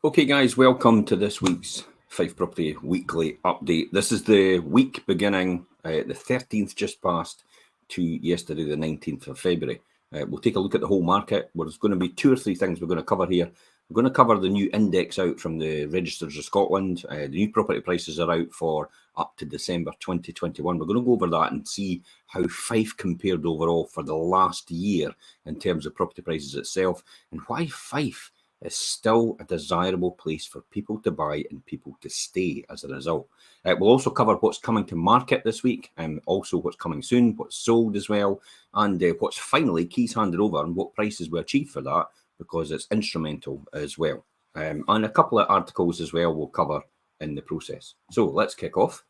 Okay, guys, welcome to this week's Fife Property Weekly Update. This is the week beginning the 13th just passed to yesterday, the 19th of February. We'll take a look at the whole market. There's going to be two or three things we're going to cover here. We're going to cover the new index out from the Registers of Scotland. The new property prices are out for up to December 2021. We're going to go over that and see how Fife compared overall for the last year in terms of property prices itself, and why Fife is still a desirable place for people to buy and people to stay as a result. We'll also cover what's coming to market this week, and also what's coming soon, what's sold as well, and what's finally keys handed over and what prices we achieve for that, because it's instrumental as well. And a couple of articles as well we'll cover in the process. So let's kick off.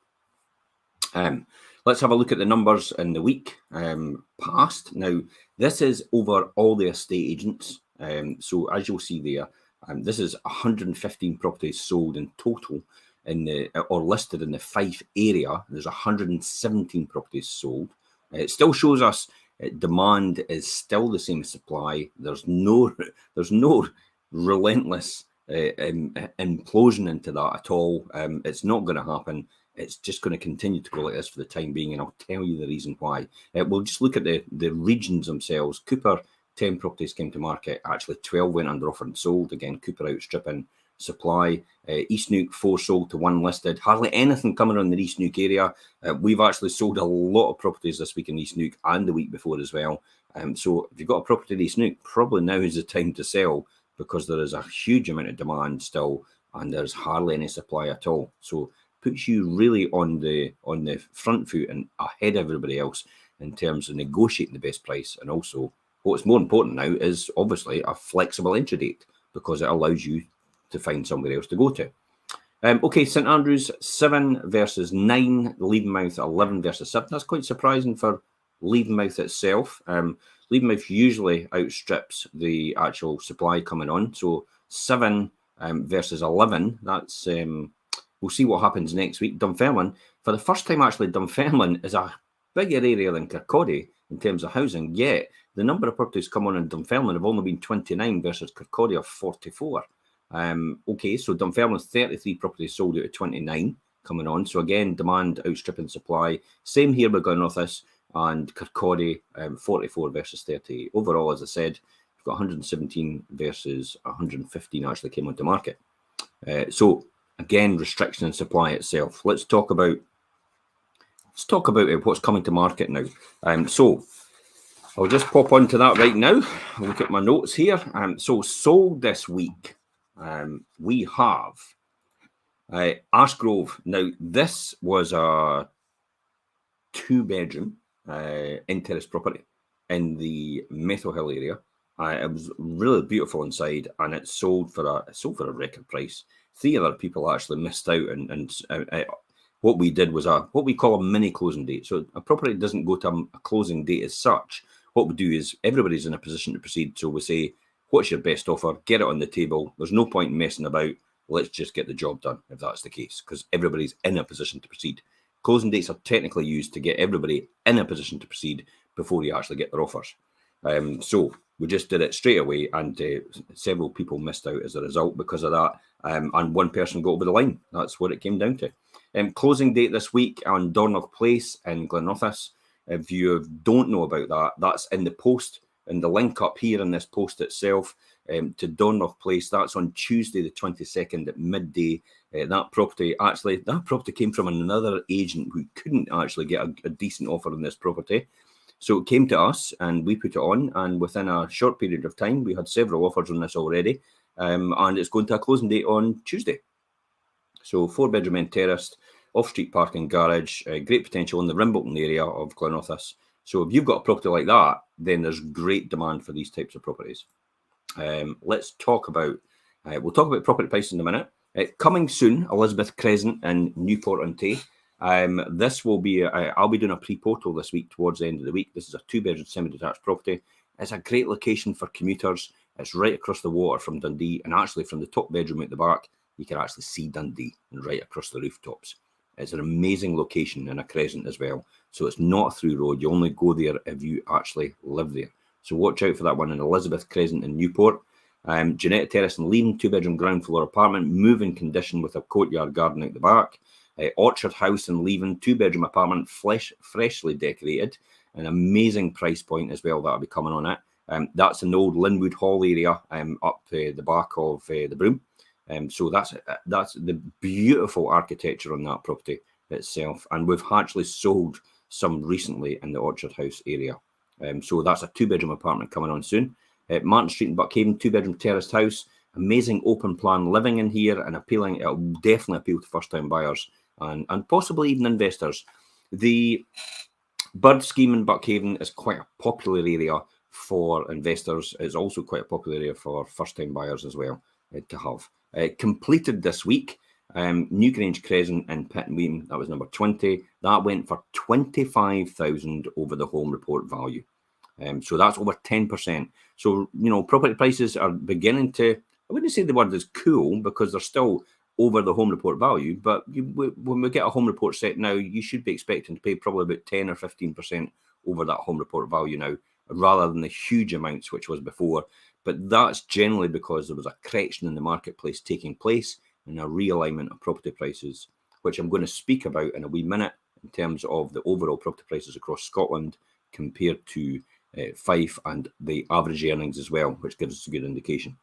Let's have a look at the numbers in the week past. Now, this is over all the estate agents. So as you'll see there, this is 115 properties sold in total in the or listed in the Fife area. There's 117 properties sold. It still shows us demand is still the same as supply. There's no relentless implosion into that at all. It's not going to happen. It's just going to continue to go like this for the time being, and I'll tell you the reason why. We'll just look at the regions themselves. Cooper, 10 properties came to market. Actually, 12 went under offer and sold. Again, Cooper outstripping supply. East Neuk, 4 sold to 1 listed. Hardly anything coming on the East Neuk area. We've actually sold a lot of properties this week in East Neuk and the week before as well. So if you've got a property in East Neuk, probably now is the time to sell, because there is a huge amount of demand still and there's hardly any supply at all. So puts you really on the front foot and ahead of everybody else in terms of negotiating the best price. And also, what's more important now is obviously a flexible entry date, because it allows you to find somewhere else to go to. Okay, St Andrews 7 versus 9, Leavenmouth 11 versus 7. That's quite surprising for Leavenmouth itself. Leavenmouth usually outstrips the actual supply coming on. So 7 versus 11, that's... we'll see what happens next week. Dunfermline, for the first time actually, Dunfermline is a bigger area than Kirkcaldy in terms of housing, yet the number of properties come on in Dunfermline have only been 29 versus Kirkcaldy of 44. Okay, so Dunfermline's 33 properties sold out of 29 coming on. So again, demand outstripping supply. Same here with Glenrothes and Kirkcaldy, 44 versus 38. Overall, as I said, we've got 117 versus 115 actually came onto market. So again, restriction in supply itself. Let's talk about what's coming to market now. So I'll just pop onto that right now. I'll look at my notes here. So sold this week, we have Ashgrove. Now, this was a 2-bedroom end terrace property in the Methil Hill area. It was really beautiful inside, and it sold for a record price. 3 other people actually missed out, and what we did was what we call a mini closing date. So a property doesn't go to a closing date as such. What we do is everybody's in a position to proceed. So we say, what's your best offer? Get it on the table. There's no point in messing about. Let's just get the job done, if that's the case, because everybody's in a position to proceed. Closing dates are technically used to get everybody in a position to proceed before you actually get their offers. So we just did it straight away, and several people missed out as a result because of that, and 1 person got over the line. That's what it came down to. Closing date this week on Dornoch Place in Glenrothes. If you don't know about that, that's in the post, in the link up here in this post itself, to Dornoch Place. That's on Tuesday the 22nd at midday. That property came from another agent who couldn't actually get a decent offer on this property. So it came to us and we put it on, and within a short period of time, we had several offers on this already, and it's going to a closing date on Tuesday. So 4-bedroom end terrace, off-street parking garage, great potential in the Rimbleton area of Glenrothes. So if you've got a property like that, then there's great demand for these types of properties. Let's talk about, we'll talk about property prices in a minute. Coming soon, Elizabeth Crescent in Newport-on-Tay. This will be, I'll be doing a pre-portal this week towards the end of the week. This is a 2-bedroom semi-detached property. It's a great location for commuters. It's right across the water from Dundee, and actually from the top bedroom at the back, you can actually see Dundee and right across the rooftops. It's an amazing location in a crescent as well. So it's not a through road. You only go there if you actually live there. So watch out for that one in Elizabeth Crescent in Newport. Dornoch Terrace in Lean, 2-bedroom ground floor apartment, move-in condition with a courtyard garden out the back. Orchard House in Leven, 2-bedroom apartment, freshly decorated, an amazing price point as well that'll be coming on it. That's an old Linwood Hall area up the back of the Broom. So that's the beautiful architecture on that property itself. And we've actually sold some recently in the Orchard House area. So that's a 2-bedroom apartment coming on soon. Martin Street in Buckhaven, 2-bedroom terraced house, amazing open plan living in here and appealing. It'll definitely appeal to first-time buyers and possibly even investors. The Bird Scheme in Buckhaven is quite a popular area for investors. It's also quite a popular area for first-time buyers as well to have. Completed this week, New Grange Crescent in Pittenweem, that was number 20. That went for 25,000 over the home report value. So that's over 10%. So, you know, property prices are beginning to, I wouldn't say the word is cool because they're still over the home report value, but when we get a home report set now, you should be expecting to pay probably about 10 or 15% over that home report value now, rather than the huge amounts which was before. But that's generally because there was a correction in the marketplace taking place and a realignment of property prices, which I'm going to speak about in a wee minute in terms of the overall property prices across Scotland compared to Fife and the average earnings as well, which gives us a good indication.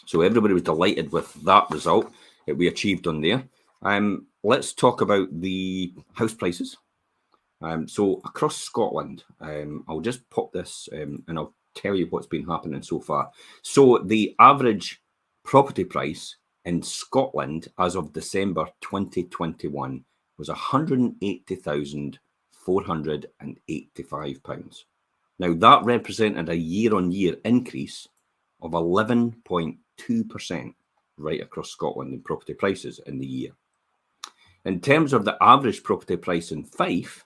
So everybody was delighted with that result that we achieved on there. Let's talk about the house prices. So across Scotland, I'll just pop this and I'll tell you what's been happening so far. So the average property price in Scotland as of December 2021 was £180,485. Now, that represented a year-on-year increase of 11.2% right across Scotland in property prices in the year. In terms of the average property price in Fife,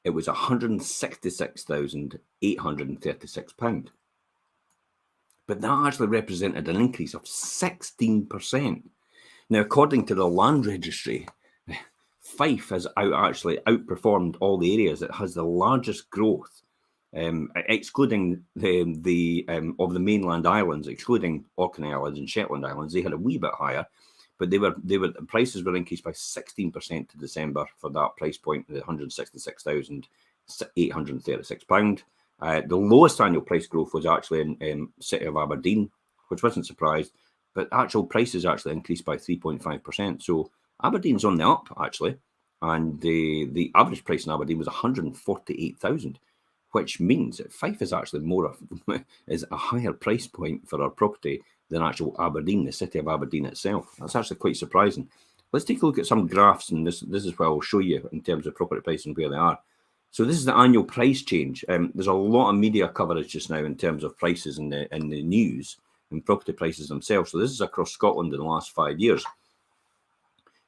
it was £166,836. But that actually represented an increase of 16%. Now, according to the Land Registry, Fife has actually outperformed all the areas. It has the largest growth, excluding the mainland islands, excluding Orkney Islands and Shetland Islands. They had a wee bit higher, but the prices were increased by 16% to December for that price point, the £166,836. The lowest annual price growth was actually in City of Aberdeen, which wasn't surprised, but actual prices actually increased by 3.5%. So Aberdeen's on the up actually, and the average price in Aberdeen was 148,000, which means that Fife is actually is a higher price point for our property than actual Aberdeen, the City of Aberdeen itself. That's actually quite surprising. Let's take a look at some graphs, and this is what I'll show you in terms of property pricing where they are. So this is the annual price change. There's a lot of media coverage just now in terms of prices in the news and property prices themselves. So this is across Scotland in the last 5 years.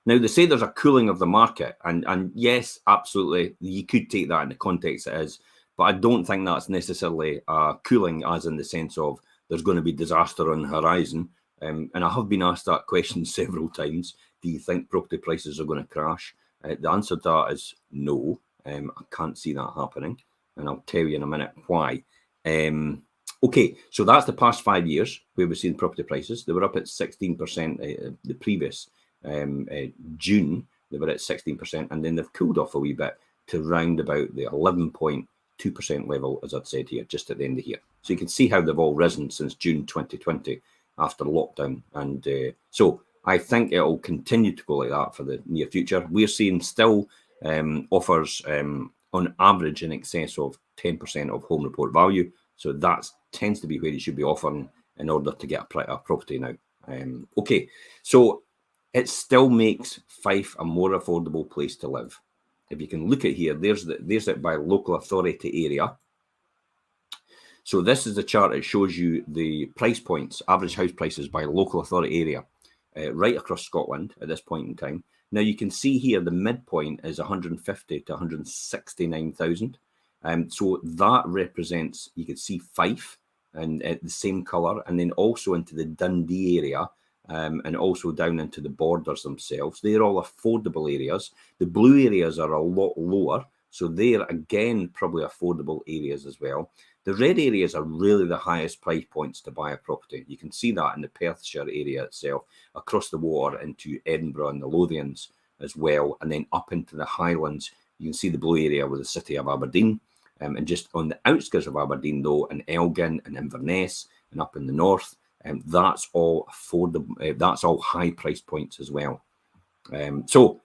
Now, they say there's a cooling of the market, and yes, absolutely, you could take that in the context it is, but I don't think that's necessarily cooling as in the sense of there's going to be disaster on the horizon. And I have been asked that question several times. Do you think property prices are going to crash? The answer to that is no. I can't see that happening, and I'll tell you in a minute why. Okay, so that's the past 5 years where we've seen property prices. They were up at 16% the previous June. They were at 16%, and then they've cooled off a wee bit to round about the 11.2% level, as I'd said here, just at the end of here. So you can see how they've all risen since June 2020 after lockdown. And so I think it'll continue to go like that for the near future. We're seeing still offers on average in excess of 10% of home report value. So that tends to be where you should be offering in order to get a property now. Okay, so it still makes Fife a more affordable place to live. If you can look at here, there's it by local authority area. So this is the chart. It shows you the price points, average house prices by local authority area, right across Scotland at this point in time. Now you can see here the midpoint is 150 to 169,000. So that represents, you can see Fife and the same colour, and then also into the Dundee area, and also down into the borders themselves. They're all affordable areas. The blue areas are a lot lower, So they're, again, probably affordable areas as well. The red areas are really the highest price points to buy a property. You can see that in the Perthshire area itself, across the water into Edinburgh and the Lothians as well, and then up into the Highlands. You can see the blue area with the city of Aberdeen, and just on the outskirts of Aberdeen, though, in Elgin and Inverness and up in the north, that's all affordable. That's all high price points as well. So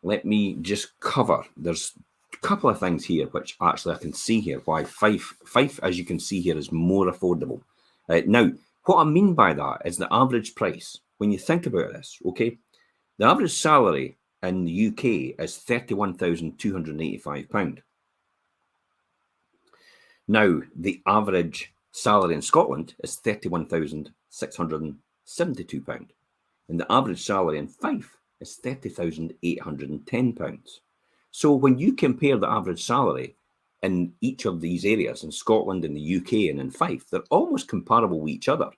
let me just cover. There's a couple of things here which actually I can see here why Fife, as you can see here, is more affordable. Now, what I mean by that is the average price. When you think about this, okay, the average salary in the UK is £31,285. Now, the average salary in Scotland is £31,672, and the average salary in Fife is £30,810. So when you compare the average salary in each of these areas, in Scotland, in the UK, and in Fife, they're almost comparable with each other.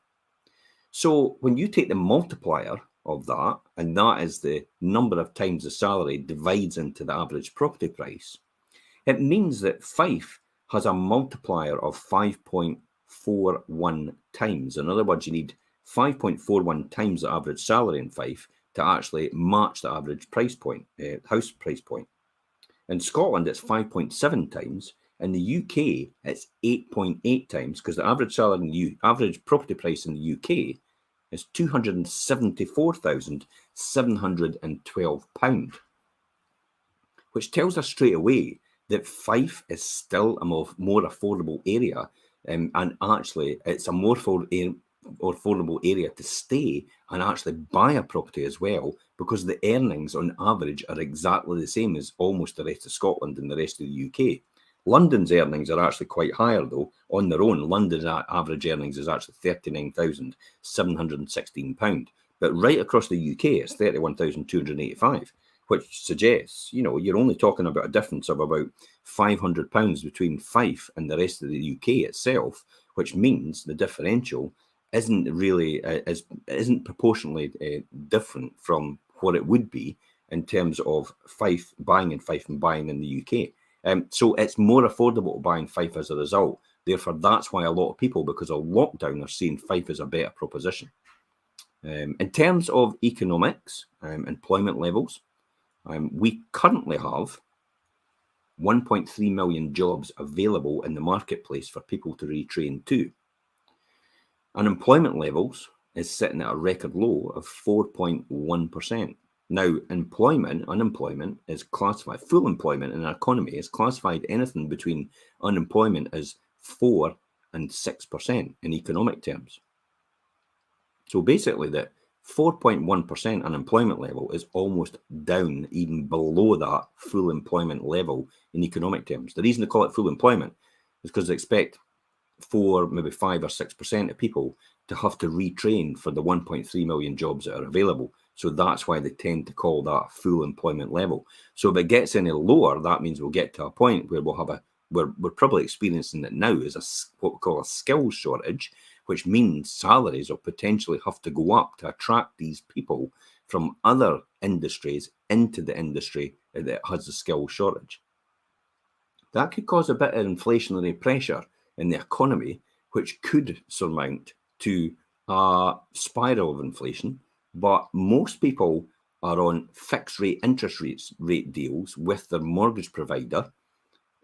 So when you take the multiplier of that, and that is the number of times the salary divides into the average property price, it means that Fife has a multiplier of 5.41 times. In other words, you need 5.41 times the average salary in Fife to actually match the average price point, house price point. In Scotland, it's 5.7 times. In the UK, it's 8.8 times, because the average salary in the average property price in the UK is £274,712, which tells us straight away that Fife is still a more affordable area, and actually it's a more affordable area to stay and actually buy a property as well, because the earnings on average are exactly the same as almost the rest of Scotland and the rest of the UK. London's earnings are actually quite higher, though. On their own, London's average earnings is actually £39,716. But right across the UK, it's £31,285, which suggests, you're only talking about a difference of about £500 between Fife and the rest of the UK itself, which means the differential isn't really isn't proportionally different from what it would be in terms of Fife, buying in Fife and buying in the UK. So it's more affordable to buy in Fife as a result. Therefore, that's why a lot of people, because of lockdown, are seeing Fife as a better proposition. In terms of economics, employment levels, we currently have 1.3 million jobs available in the marketplace for people to retrain to. Unemployment levels is sitting at a record low of 4.1%. Now, unemployment is classified, full employment in our economy is classified anything between unemployment as 4 and 6% in economic terms. So basically, the 4.1% unemployment level is almost down even below that full employment level in economic terms. The reason they call it full employment is because they expect 4, maybe 5 or 6% of people to have to retrain for the 1.3 million jobs that are available. So that's why they tend to call that full employment level. So if it gets any lower, that means we'll get to a point where we'll have we're probably experiencing it now is what we call a skills shortage, which means salaries will potentially have to go up to attract these people from other industries into the industry that has a skills shortage. That could cause a bit of inflationary pressure in the economy, which could surmount to a spiral of inflation. But most people are on fixed rate interest rate deals with their mortgage provider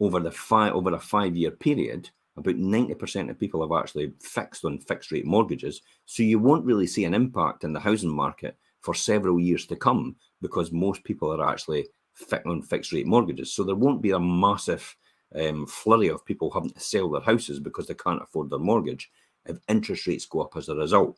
over a 5-year period. About 90% of people have actually fixed on fixed rate mortgages. So you won't really see an impact in the housing market for several years to come, because most people are actually on fixed rate mortgages. So there won't be a massive flurry of people having to sell their houses because they can't afford their mortgage if interest rates go up as a result.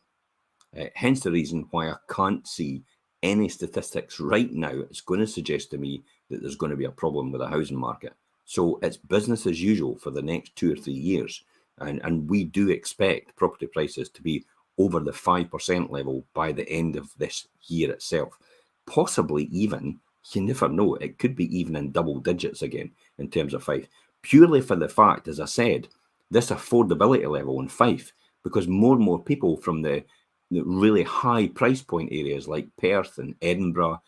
Hence the reason why I can't see any statistics right now it's going to suggest to me that there's going to be a problem with the housing market. So it's business as usual for the next 2 or 3 years. And we do expect property prices to be over the 5% level by the end of this year itself. Possibly even, you never know, it could be even in double digits again in terms of Fife. Purely for the fact, as I said, this affordability level in Fife, because more and more people from the really high price point areas like Perth and Edinburgh,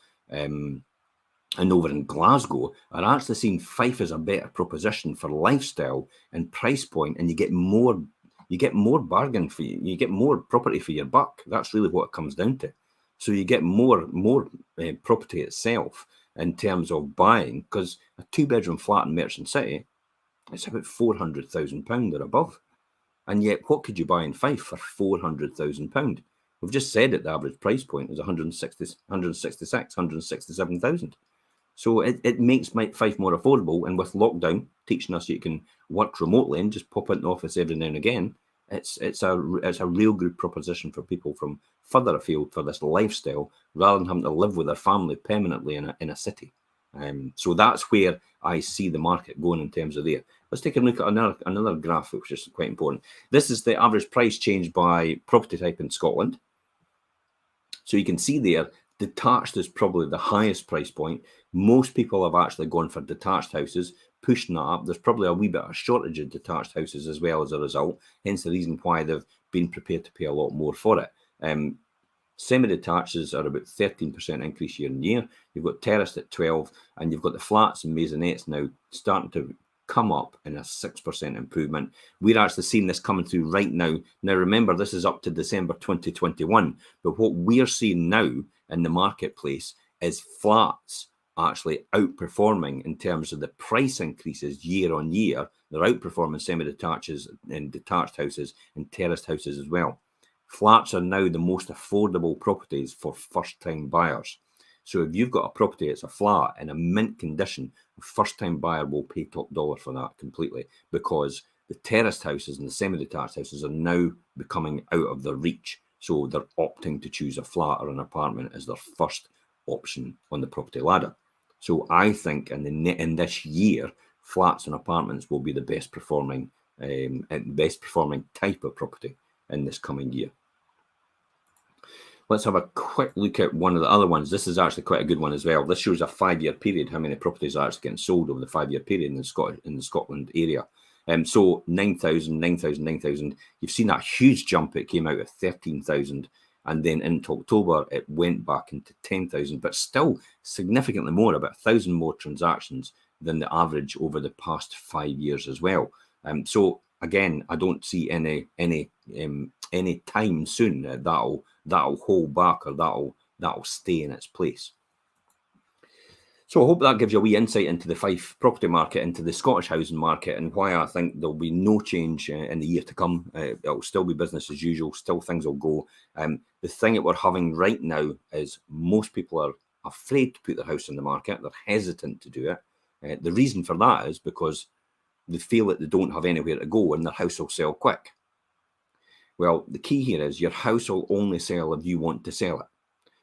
and over in Glasgow are actually seeing Fife as a better proposition for lifestyle and price point, and you get more bargain for you get more property for your buck. That's really what it comes down to. So you get more property itself in terms of buying, because a 2-bedroom flat in Merchant City, it's about £400,000 or above. And yet, what could you buy in Fife for £400,000? We've just said that the average price point is 167,000. So it makes Fife more affordable. And with lockdown teaching us you can work remotely and just pop into the office every now and again, it's a real good proposition for people from further afield for this lifestyle, rather than having to live with their family permanently in a city. So that's where I see the market going in terms of there. Let's take a look at another graph, which is quite important. This is the average price change by property type in Scotland. So you can see there, detached is probably the highest price point. Most people have actually gone for detached houses, pushing that up. There's probably a wee bit of a shortage of detached houses as well as a result, hence the reason why they've been prepared to pay a lot more for it. Semi-detaches are about 13% increase year on year. You've got terraced at 12%, and you've got the flats and maisonettes now starting to come up in a 6% improvement. We're actually seeing this coming through right now. Now, remember, this is up to December 2021, but what we're seeing now in the marketplace is flats actually outperforming in terms of the price increases year on year. They're outperforming semi-detaches and detached houses and terraced houses as well. Flats are now the most affordable properties for first-time buyers. So if you've got a property, it's a flat in a mint condition, a first-time buyer will pay top dollar for that completely, because the terraced houses and the semi-detached houses are now becoming out of their reach. So they're opting to choose a flat or an apartment as their first option on the property ladder. So I think in this year, flats and apartments will be the best performing type of property in this coming year. Let's have a quick look at one of the other ones. This is actually quite a good one as well. This shows a 5-year period, how many properties are actually getting sold over the 5-year period in the Scotland area. So 9,000, 9,000, 9,000. You've seen that huge jump. It came out at 13,000. And then into October, it went back into 10,000, but still significantly more, about 1,000 more transactions than the average over the past 5 years as well. So again, I don't see any time soon that'll hold back or that'll stay in its place. So I hope that gives you a wee insight into the Fife property market, into the Scottish housing market, and why I think there'll be no change in the year to come. It'll still be business as usual. Still things will go. The thing that we're having right now is most people are afraid to put their house on the market. They're hesitant to do it. The reason for that is because they feel that they don't have anywhere to go and their house will sell quick. Well, the key here is your house will only sell if you want to sell it.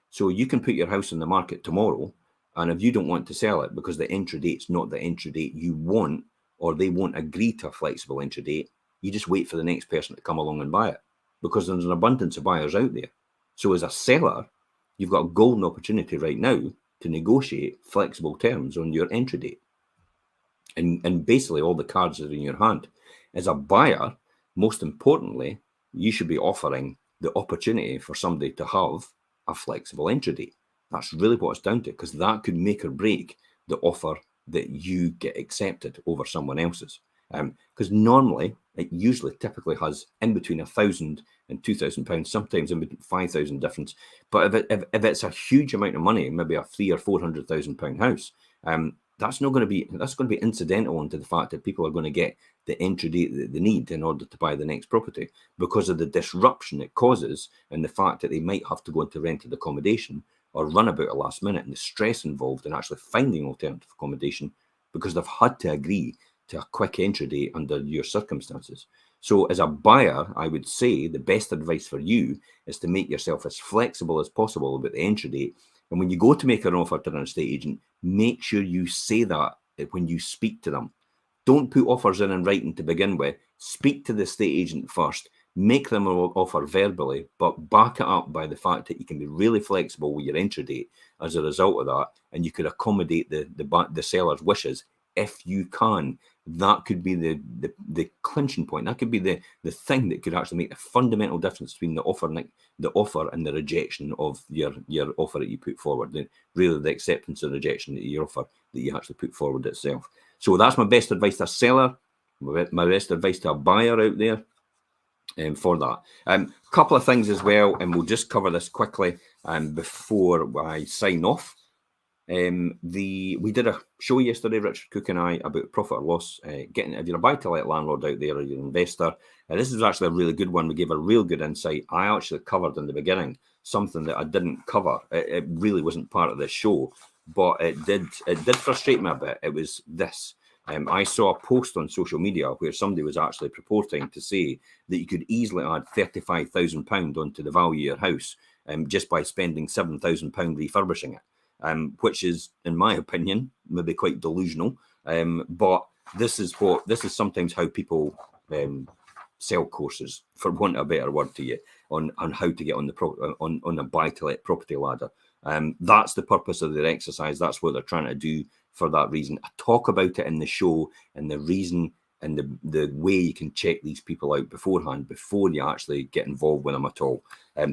So you can put your house on the market tomorrow, and if you don't want to sell it because the entry date's not the entry date you want, or they won't agree to a flexible entry date, you just wait for the next person to come along and buy it, because there's an abundance of buyers out there. So as a seller, you've got a golden opportunity right now to negotiate flexible terms on your entry date. And basically all the cards are in your hand. As a buyer, most importantly, you should be offering the opportunity for somebody to have a flexible entry date. That's really what it's down to, because that could make or break the offer that you get accepted over someone else's. Because normally, it typically has in between £1,000 and £2,000, sometimes in between 5,000 difference. But if it's a huge amount of money, maybe a £300,000 or £400,000 house, that's going to be incidental into the fact that people are going to get the entry date that they need in order to buy the next property, because of the disruption it causes and the fact that they might have to go into rented accommodation or run about at last minute, and the stress involved in actually finding alternative accommodation because they've had to agree to a quick entry date under your circumstances. So as a buyer, I would say the best advice for you is to make yourself as flexible as possible about the entry date. And when you go to make an offer to an estate agent, make sure you say that when you speak to them. Don't put offers in writing to begin with. Speak to the estate agent first. Make them an offer verbally, but back it up by the fact that you can be really flexible with your entry date as a result of that, and you could accommodate the seller's wishes if you can, that could be the clinching point. That could be the thing that could actually make the fundamental difference between the offer and the rejection of your offer that you put forward. Really, the acceptance or rejection that your offer that you actually put forward itself. So that's my best advice to a seller, my best advice to a buyer out there. For that, couple of things as well, and we'll just cover this quickly before I sign off. We did a show yesterday, Richard Cook and I, about profit or loss. If you're a buy-to-let landlord out there or you're an investor, this is actually a really good one. We gave a real good insight. I actually covered in the beginning something that I didn't cover. It really wasn't part of this show, but it did frustrate me a bit. It was this. I saw a post on social media where somebody was actually purporting to say that you could easily add £35,000 onto the value of your house just by spending £7,000 refurbishing it. Which is, in my opinion, maybe quite delusional. But this is sometimes how people sell courses, for want of a better word to you, on how to get on the buy-to-let property ladder. That's the purpose of their exercise. That's what they're trying to do for that reason. I talk about it in the show and the reason and the way you can check these people out beforehand before you actually get involved with them at all.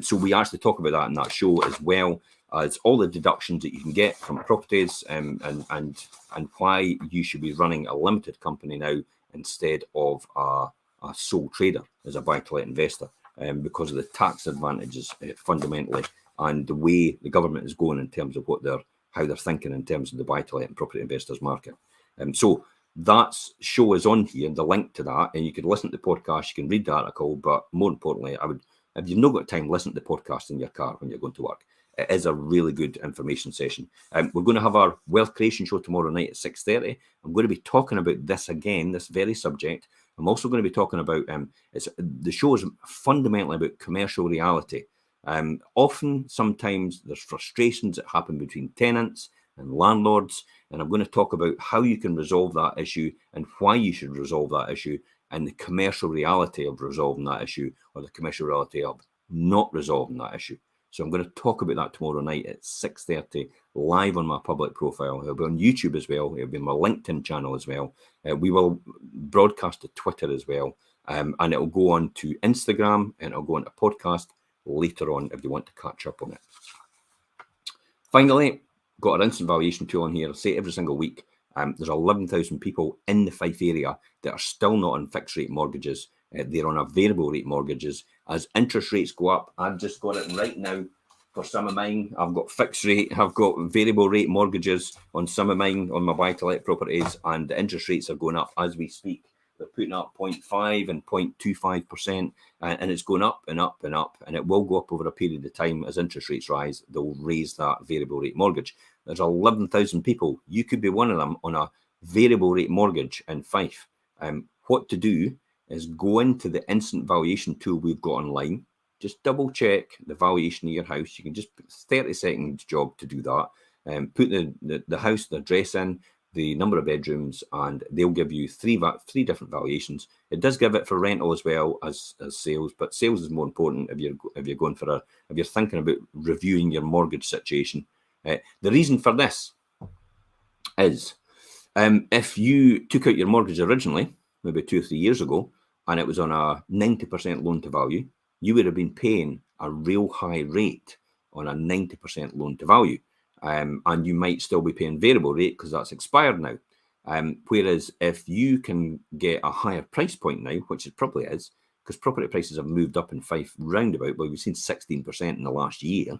So we actually talk about that in that show, as well as all the deductions that you can get from properties, and why you should be running a limited company now instead of a sole trader as a buy-to-let investor, because of the tax advantages fundamentally, and the way the government is going in terms of how they're thinking in terms of the buy-to-let and property investors market. So that show is on here, the link to that, and you can listen to the podcast, you can read the article, but more importantly, if you've not got time, listen to the podcast in your car when you're going to work. It is a really good information session. We're going to have our wealth creation show tomorrow night at 6:30. I'm going to be talking about this again, this very subject. I'm also going to be talking about, the show is fundamentally about commercial reality. Sometimes there's frustrations that happen between tenants and landlords, and I'm going to talk about how you can resolve that issue and why you should resolve that issue, and the commercial reality of resolving that issue, or the commercial reality of not resolving that issue. So I'm going to talk about that tomorrow night at 6:30, live on my public profile. It'll be on YouTube as well. It'll be on my LinkedIn channel as well. We will broadcast to Twitter as well. And it'll go on to Instagram, and it'll go on to podcast later on if you want to catch up on it. Finally, got our instant valuation tool on here. I say it every single week. There's 11,000 people in the Fife area that are still not on fixed rate mortgages. They're on a variable rate mortgages. As interest rates go up, I've just got it right now for some of mine. I've got fixed rate, I've got variable rate mortgages on some of mine, on my buy-to-let properties, and the interest rates are going up as we speak. They're putting up 0.5 and 0.25%, and it's going up and up and up, and it will go up over a period of time. As interest rates rise, they'll raise that variable rate mortgage. There's 11,000 people. You could be one of them on a variable rate mortgage in Fife. What to do is go into the instant valuation tool we've got online. Just double check the valuation of your house. You can just put 30-second job to do that. Put the house, the address in, the number of bedrooms, and they'll give you three different valuations. It does give it for rental as well as sales, but sales is more important if you're going for if you're thinking about reviewing your mortgage situation. The reason for this is if you took out your mortgage originally, maybe 2 or 3 years ago, and it was on a 90% loan to value, you would have been paying a real high rate on a 90% loan to value. And you might still be paying variable rate because that's expired now. Whereas if you can get a higher price point now, which it probably is, because property prices have moved up in Fife roundabout, well, we've seen 16% in the last year.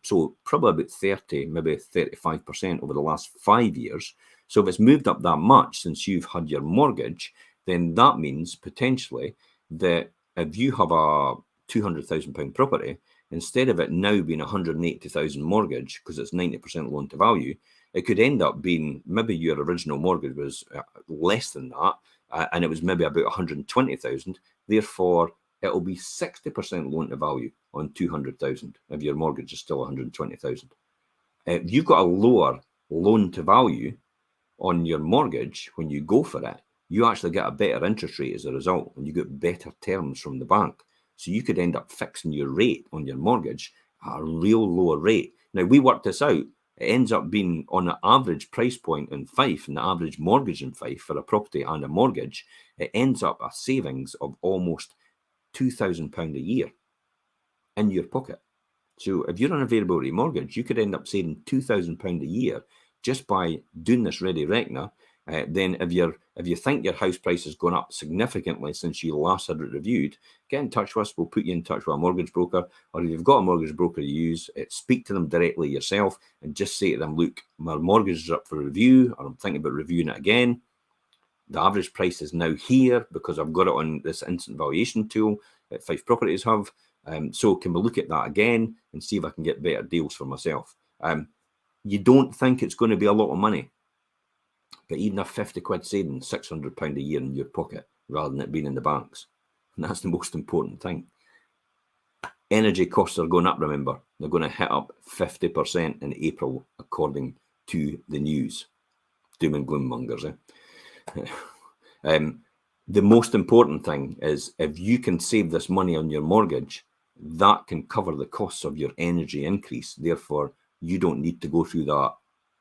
So probably about 30, maybe 35% over the last 5 years. So if it's moved up that much since you've had your mortgage, then that means potentially that if you have a £200,000 property, instead of it now being 180,000 mortgage because it's 90% loan to value, it could end up being maybe your original mortgage was less than that, and it was maybe about 120,000. Therefore, it'll be 60% loan to value on 200,000 if your mortgage is still 120,000. If you've got a lower loan to value on your mortgage when you go for it, you actually get a better interest rate as a result, and you get better terms from the bank. So you could end up fixing your rate on your mortgage at a real lower rate. Now, we worked this out. it ends up being on the average price point in Fife and the average mortgage in Fife for a property and a mortgage, it ends up a savings of almost £2,000 a year in your pocket. So if you're on a variable rate mortgage, you could end up saving £2,000 a year just by doing this ready reckoner. Then if you think your house price has gone up significantly since you last had it reviewed, get in touch with us. We'll put you in touch with a mortgage broker, or if you've got a mortgage broker you use, speak to them directly yourself and just say to them, look, my mortgage is up for review, or I'm thinking about reviewing it again. The average price is now here because I've got it on this instant valuation tool that Fife Properties have. So can we look at that again and see if I can get better deals for myself? You don't think it's going to be a lot of money, but even a 50 quid saving, £600 a year in your pocket rather than it being in the banks. And that's the most important thing. Energy costs are going up, remember. They're going to hit up 50% in April, according to the news. Doom and gloom mongers, The most important thing is if you can save this money on your mortgage, that can cover the costs of your energy increase. Therefore, you don't need to go through that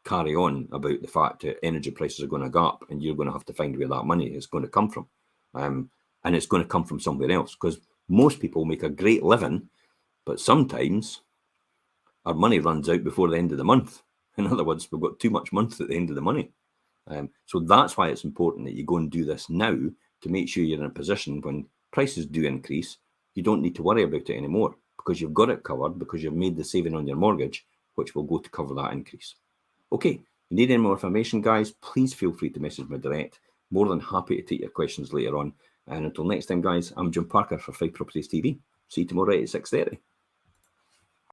carry on about the fact that energy prices are going to go up and you're going to have to find where that money is going to come from. And it's going to come from somewhere else, because most people make a great living, but sometimes our money runs out before the end of the month. In other words, we've got too much month at the end of the money. So that's why it's important that you go and do this now to make sure you're in a position when prices do increase, you don't need to worry about it anymore because you've got it covered, because you've made the saving on your mortgage, which will go to cover that increase. Okay, if you need any more information, guys, please feel free to message me direct. More than happy to take your questions later on. And until next time, guys, I'm Jim Parker for Fife Properties TV. See you tomorrow at 6:30.